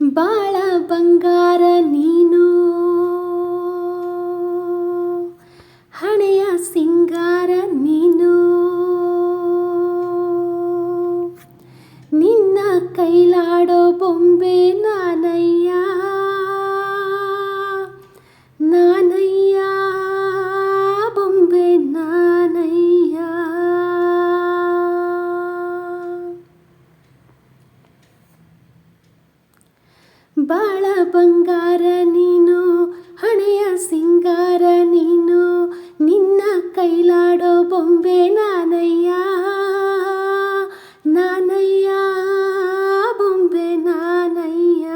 ಬಾಳ ಬಂಗಾರ ನೀನು, ಹಣೆಯ ಸಿಂಗಾರ ನೀನು, ನಿನ್ನ ಕೈಲಾಡೋ ಬೊಂಬೆ ನಾನಯ್ಯ, ನಾನಯ್ಯ ಬೊಂಬೆ ನಾನಯ್ಯ. ಬಾಳ ಬಂಗಾರ ನೀನು, ಹಣೆಯ ಸಿಂಗಾರ ನೀನು, ನಿನ್ನ ಕೈಲಾಡೋ ಬೊಂಬೆ ನಾನಯ್ಯ, ನಾನಯ್ಯ ಬೊಂಬೆ ನಾನಯ್ಯ.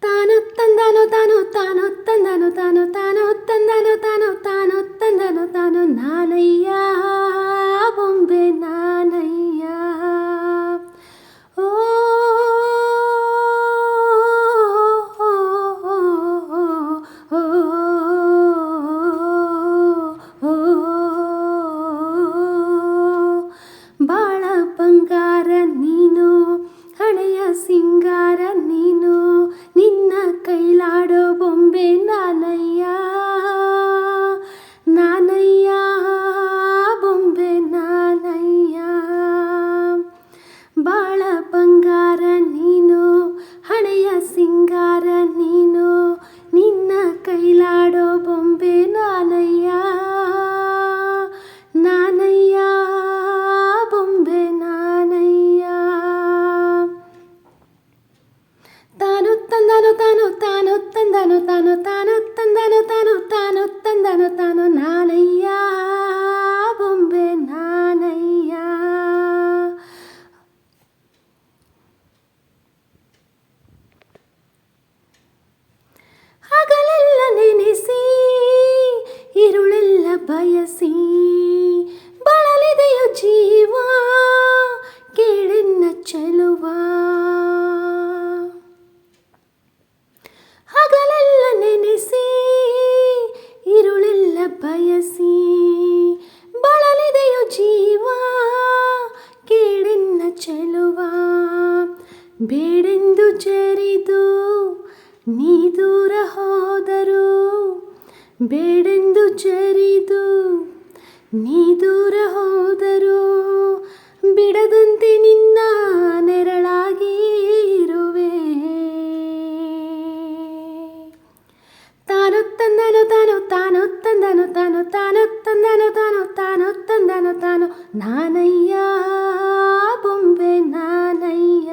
ತಾನು ತಂದನು ತಾನು ತಾನು ತಂದನು ತಾನು ತಾನು ತಂದನು ತಾನು ತಾನು ತಂದನು ತಾನು ನಾನಯ್ಯ ಬೊಂಬೆ ನಾನಯ್ಯ. ಓ ಬಾಳ ಬಂಗಾರ ನೀನು, ಹಣೆಯ ಸಿಂಗಾರ ನೀನು, ನಿನ್ನ ಕೈಲಾಡೋ ಬೊಂಬೆ ನಾನಯ್ಯ, ನಾನಯ್ಯ ಬೊಂಬೆ ನಾನಯ್ಯ. ಬಾಳ ಬಂಗಾರ ನೀನು, ಹಣೆಯ ಸಿಂಗಾರ ನೀನು, ನಿನ್ನ ಕೈಲಾಡೋ ಬೊಂಬೆ ನಾನಯ್ಯ, ನಾನಯ್ಯ ಬೊಂಬೆ ನಾನಯ್ಯ. ತಾನು ತಂದನು ತಾನು ತಾನು ತಂದನು ತಾನು ತಾನು ತಂದನು ತಾನು ತಾನು ತಂದನು ತಾನು ನಾನಯ್ಯ ಬೊಂಬೆ ನಾನಯ್ಯ. ಹಗಲೆಲ್ಲ ನೆನೆಸಿ ഇരുಳೆಲ್ಲ ಬಯಸಿ ಬಳಲಿದೆಯೋ ಜೀವ ಕೇಳೆನ್ನ ಚೆಲುವ. ಹಗಲೆಲ್ಲ ನೆನೆಸಿ ഇരുಳೆಲ್ಲ ಬಯಸಿ ಬಳಲಿದೆಯೋ ಜೀವ ಕೇಳೆನ್ನ ಚೆಲುವ. ಬೇಡೆಂದು ಜರಿದು ನೀ ದೂರ ಹೋದರು, ಬೇಡೆಂದು ಜರಿದು ನೀ ದೂರ ಹೋದರು, ಬಿಡದಂತೆ ನಿನ್ನ ನೆರಳಾಗಿ ಇರುವೆ. ತಾನು ತಂದನು ತಾನು ತಾನು ತಂದನು ತಾನು ತಾನು ತಂದನು ತಾನು ತಾನು ತಂದನು ತಾನು ನಾನಯ್ಯ ಬೊಂಬೆ ನಾನಯ್ಯ.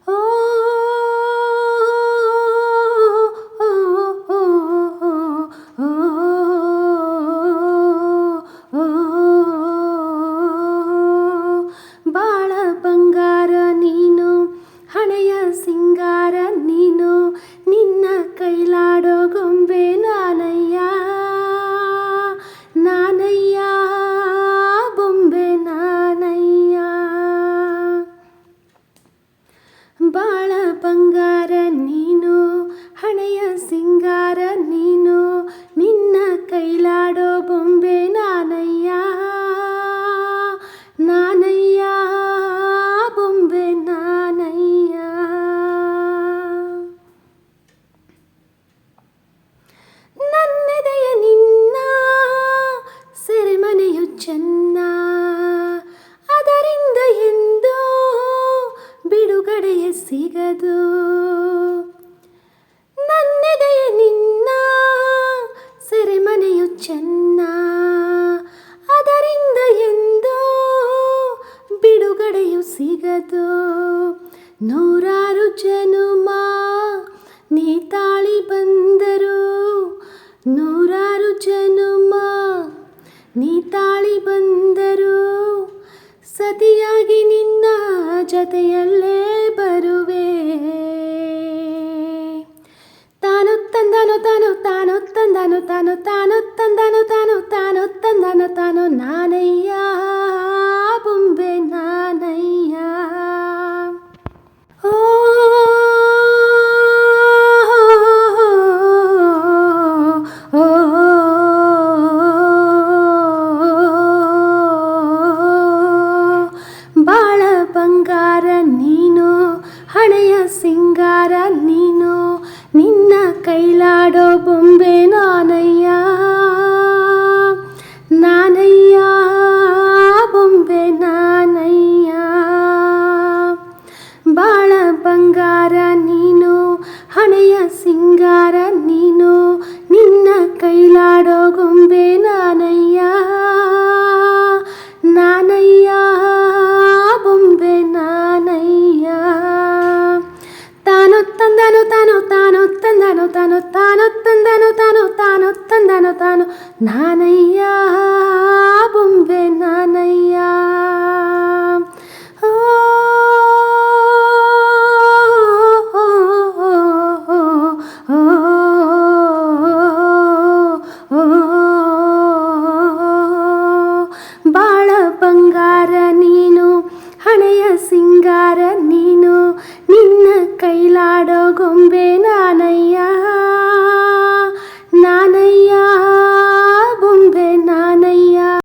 ಓ ಬಾಳ ಬಂಗಾರ ನೀನು, ಹಣೆಯ ಸಿಂಗಾರ ನೀನು, ನಿನ್ನ ಕೈಲಾಡೋ ಗೊಂಬೆ ನಾನಯ್ಯ, ನಾನಯ್ಯ ಬೊಂಬೆ ನಾನಯ್ಯ. ಬಾಳ ಬಂಗಾರ ನೀನು, ಹಣೆಯ ಸಿಂಗಾರ ನೀನು, ನಿನ್ನ ಕೈಲಾಡೋ ಬೊಂಬೆ ನಾನಯ್ಯ, ನಾನಯ್ಯ ಬೊಂಬೆ ನಾನಯ್ಯ. ನನ್ನೆದೆಯ ನಿನ್ನ ಸೆರೆಮನೆಯು ಚೆನ್ನ, ಅದರಿಂದ ಎಂದೋ ಬಿಡುಗಡೆಯ ಸಿಗದು. ನನ್ನೆದೆಯ ನಿನ್ನ ಸೆರೆಮನೆಯು ಚೆನ್ನ, ಅದರಿಂದ ಎಂದೋ ಬಿಡುಗಡೆಯು ಸಿಗದು. ನೂರಾರು ಜನುಮ ನೀ ತಾಳಿ ಬಂದರು, ನೂರಾರು ಜನುಮ ನೀ ತಾಳಿ ಬಂದರು, ಸತಿಯಾಗಿ ನಿನ್ನ ಜೊತೆಯಲ್ಲೇ ಬರುವೆ. ತಾನು ತಂದನು ತಾನು ತಾನು ತಂದನು ತಾನು ತಾನು ತಂದನು ತಾನು ತಾನು ತಂದನು ತಾನು ನಾನಯ್ಯ ಬೊಂಬೆ ನಾನಯ್ಯ. ಓ ಬಾಳ ಬಂಗಾರ ನೀನು, ಬಂಗಾರ ನೀನು, ಹಣೆಯ ಸಿಂಗಾರ ನೀನು, ನಿನ್ನ ಕೈಲಾಡೋ ಗೊಂಬೆ ನಾನಯ್ಯ, ನಾನಯ್ಯ ಬೊಂಬೆ ನಾನಯ್ಯ. ತಾನು ತಂದನು ತಾನು ತಾನು ತಂದನು ತಾನು ತಾನು ತಂದನು ತಾನು ತಾನು ತಂದನು ತಾನು ನಾನಯ್ಯ ಬೊಂಬೆ ನಾನಯ್ಯ. ಓ ಬಾಳ ಬಂಗಾರ ನೀನು, ಹಣೆಯ ಸಿಂಗಾರ ನೀನು, ನಿನ್ನ ಕೈಲಾಡೋ ಗೊಂಬೆ ನಾನಯ್ಯ,